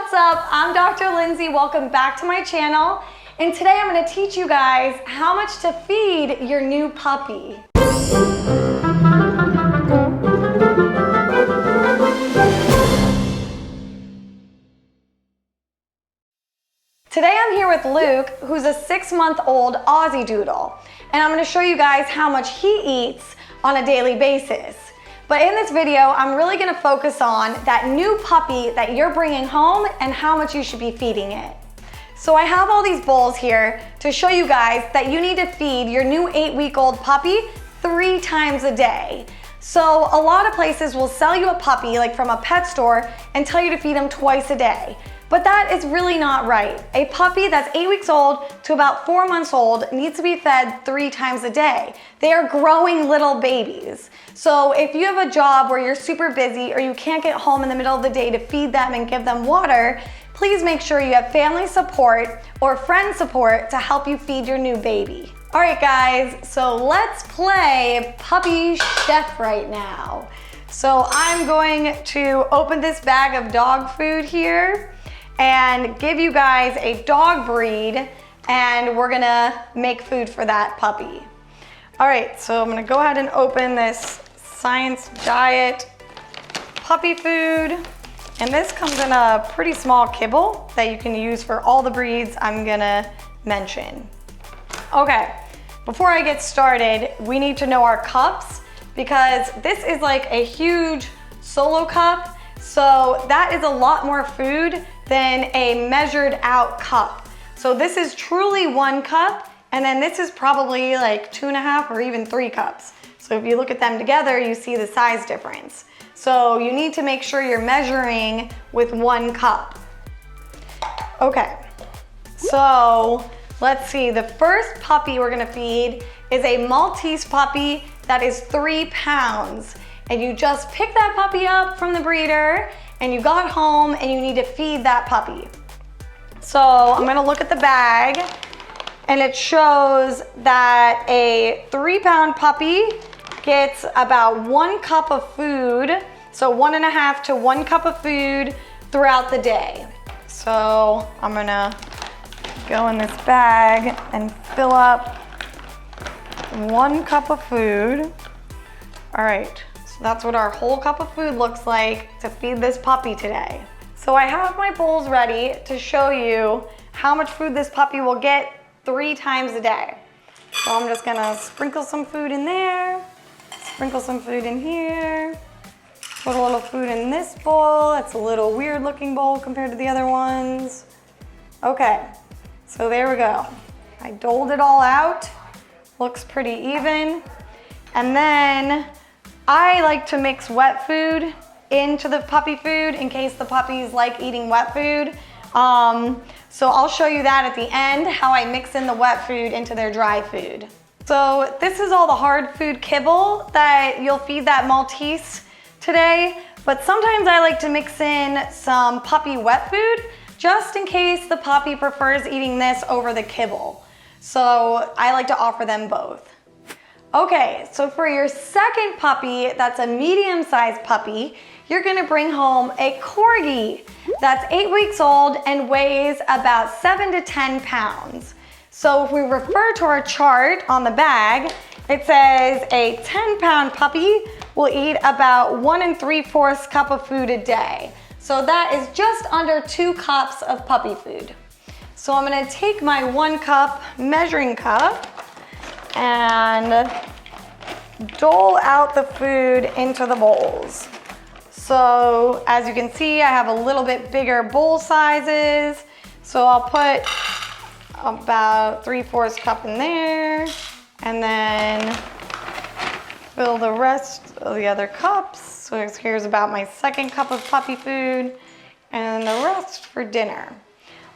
What's up? I'm Dr. Lindsay. Welcome back to my channel. And today I'm going to teach you guys how much to feed your new puppy. Today I'm here with Luke, who's a 6-month-old Aussie Doodle. And I'm going to show you guys how much he eats on a daily basis. But in this video, I'm really going to focus on that new puppy that you're bringing home and how much you should be feeding it. So I have all these bowls here to show you guys that you need to feed your new 8-week-old puppy 3 times a day. So a lot of places will sell you a puppy, like from a pet store, and tell you to feed him twice a day. But that is really not right. A puppy that's 8 weeks old to about 4 months old needs to be fed 3 times a day. They are growing little babies. So if you have a job where you're super busy or you can't get home in the middle of the day to feed them and give them water, please make sure you have family support or friend support to help you feed your new baby. All right, guys, so let's play Puppy Chef right now. So I'm going to open this bag of dog food here and give you guys a dog breed, and we're gonna make food for that puppy. All right, so I'm gonna go ahead and open this Science Diet puppy food. And this comes in a pretty small kibble that you can use for all the breeds I'm gonna mention. Okay, before I get started, we need to know our cups, because this is like a huge solo cup. So that is a lot more food than a measured out cup. So this is truly 1 cup, and then this is probably like 2.5 or even 3 cups. So if you look at them together, you see the size difference. So you need to make sure you're measuring with 1 cup. Okay, so let's see. The first puppy we're gonna feed is a Maltese puppy that is 3 pounds. And you just pick that puppy up from the breeder and you got home and you need to feed that puppy. So I'm gonna look at the bag, and it shows that a 3-pound puppy gets about 1 cup of food, so 1.5 to 1 cup of food throughout the day. So I'm gonna go in this bag and fill up 1 cup of food. All right, so that's what our whole cup of food looks like to feed this puppy today. So I have my bowls ready to show you how much food this puppy will get 3 times a day. So I'm just gonna sprinkle some food in there, sprinkle some food in here, put a little food in this bowl. It's a little weird looking bowl compared to the other ones. Okay, so there we go. I doled it all out. Looks pretty even. And then I like to mix wet food into the puppy food in case the puppies like eating wet food. So I'll show you that at the end, how I mix in the wet food into their dry food. So this is all the hard food kibble that you'll feed that Maltese today, but sometimes I like to mix in some puppy wet food just in case the puppy prefers eating this over the kibble. So I like to offer them both. Okay, so for your second puppy, that's a medium-sized puppy, you're gonna bring home a corgi that's 8 weeks old and weighs about 7 to 10 pounds. So if we refer to our chart on the bag, it says a 10-pound puppy will eat about 1 3/4 cup of food a day. So that is just under 2 cups of puppy food. So I'm gonna take my 1 cup measuring cup and dole out the food into the bowls. So as you can see, I have a little bit bigger bowl sizes. So I'll put about 3/4 cup in there, and then fill the rest of the other cups. So here's about my 2nd cup of puppy food, and the rest for dinner.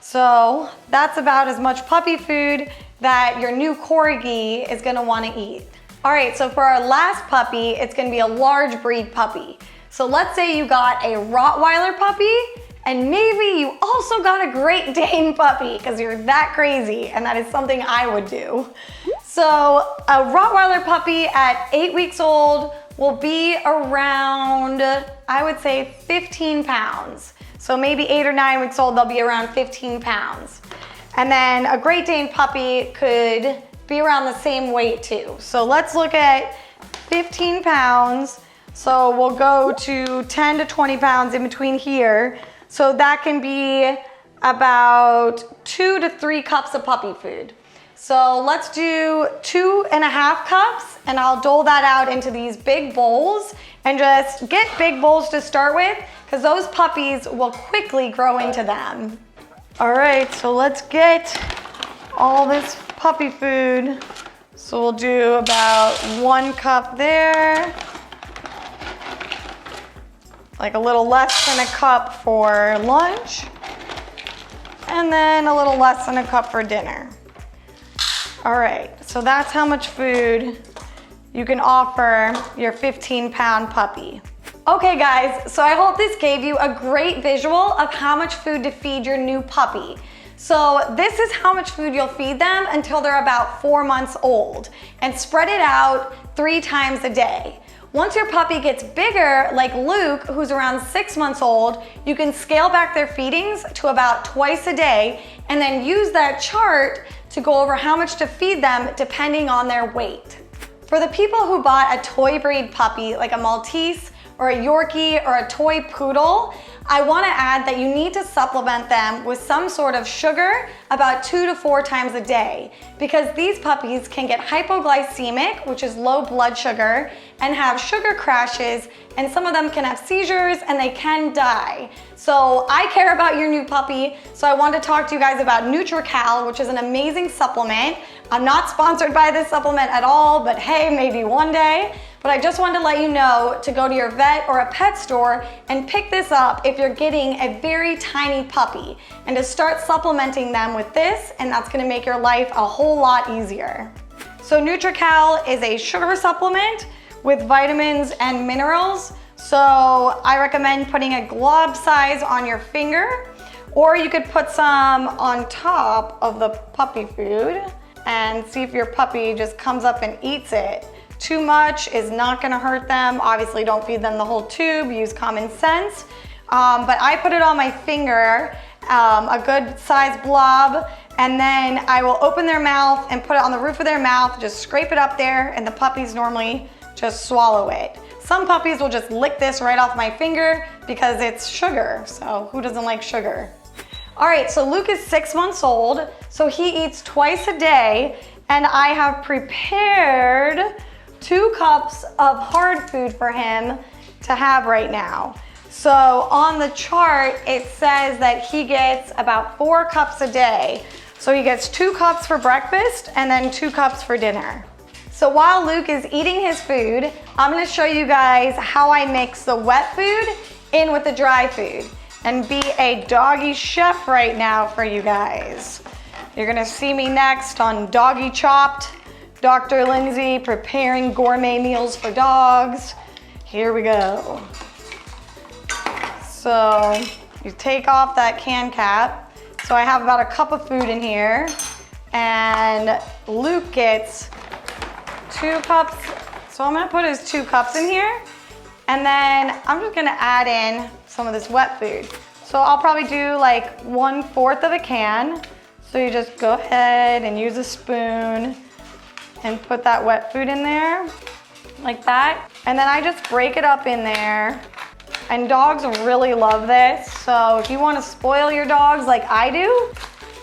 So that's about as much puppy food that your new corgi is gonna wanna eat. All right, so for our last puppy, it's gonna be a large breed puppy. So let's say you got a Rottweiler puppy, and maybe you also got a Great Dane puppy, because you're that crazy, and that is something I would do. So a Rottweiler puppy at 8 weeks old will be around, I would say 15 pounds. So maybe 8 or 9 weeks old, they'll be around 15 pounds. And then a Great Dane puppy could be around the same weight too. So let's look at 15 pounds. So we'll go to 10 to 20 pounds in between here. So that can be about 2 to 3 cups of puppy food. So let's do 2.5 cups, and I'll dole that out into these big bowls, and just get big bowls to start with, because those puppies will quickly grow into them. All right, so let's get all this puppy food. So we'll do about 1 cup there, like a little less than a cup for lunch, and then a little less than a cup for dinner. All right, so that's how much food you can offer your 15-pound puppy. Okay guys, so I hope this gave you a great visual of how much food to feed your new puppy. So this is how much food you'll feed them until they're about 4 months old, and spread it out 3 times a day. Once your puppy gets bigger, like Luke, who's around 6 months old, you can scale back their feedings to about twice a day, and then use that chart to go over how much to feed them depending on their weight. For the people who bought a toy breed puppy, like a Maltese or a Yorkie or a toy poodle, I want to add that you need to supplement them with some sort of sugar about 2 to 4 times a day, because these puppies can get hypoglycemic, which is low blood sugar, and have sugar crashes, and some of them can have seizures and they can die. So I care about your new puppy, so I want to talk to you guys about NutriCal, which is an amazing supplement. I'm not sponsored by this supplement at all, but hey, maybe one day. But I just wanted to let you know to go to your vet or a pet store and pick this up if you're getting a very tiny puppy, and to start supplementing them with this, and that's gonna make your life a whole lot easier. So NutriCal is a sugar supplement with vitamins and minerals. So I recommend putting a glob size on your finger, or you could put some on top of the puppy food and see if your puppy just comes up and eats it. Too much is not gonna hurt them. Obviously don't feed them the whole tube, use common sense. But I put it on my finger, a good size blob, and then I will open their mouth and put it on the roof of their mouth, just scrape it up there, and the puppies normally just swallow it. Some puppies will just lick this right off my finger because it's sugar, so who doesn't like sugar? All right, so Luke is 6 months old, so he eats twice a day, and I have prepared 2 cups of hard food for him to have right now. So on the chart, it says that he gets about 4 cups a day. So he gets 2 cups for breakfast and then 2 cups for dinner. So while Luke is eating his food, I'm gonna show you guys how I mix the wet food in with the dry food, and be a doggy chef right now for you guys. You're gonna see me next on Doggy Chopped, Dr. Lindsay preparing gourmet meals for dogs. Here we go. So you take off that can cap. So I have about a cup of food in here, and Luke gets 2 cups. So I'm gonna put his 2 cups in here, and then I'm just gonna add in some of this wet food. So I'll probably do like 1/4 of a can. So you just go ahead and use a spoon and put that wet food in there, like that. And then I just break it up in there. And dogs really love this. So if you want to spoil your dogs like I do,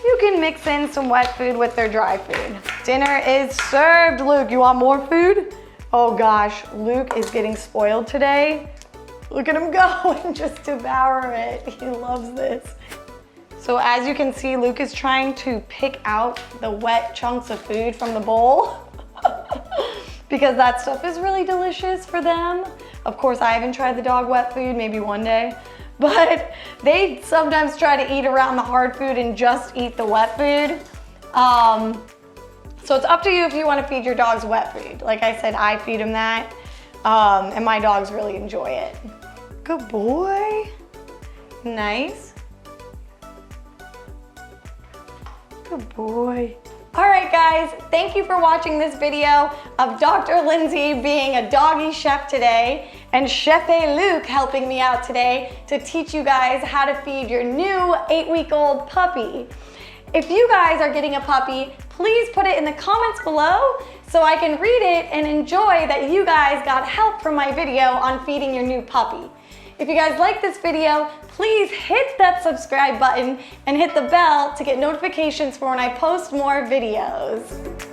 you can mix in some wet food with their dry food. Dinner is served. Luke, you want more food? Oh gosh, Luke is getting spoiled today. Look at him go and just devour it. He loves this. So as you can see, Luke is trying to pick out the wet chunks of food from the bowl because that stuff is really delicious for them. Of course, I haven't tried the dog wet food, maybe one day, but they sometimes try to eat around the hard food and just eat the wet food. So it's up to you if you want to feed your dogs wet food. Like I said, I feed them that, and my dogs really enjoy it. Good boy. Nice. Good boy. All right, guys, thank you for watching this video of Dr. Lindsay being a doggy chef today. and Chef Luke helping me out today to teach you guys how to feed your new 8-week-old puppy. If you guys are getting a puppy, please put it in the comments below so I can read it and enjoy that you guys got help from my video on feeding your new puppy. If you guys like this video, please hit that subscribe button and hit the bell to get notifications for when I post more videos.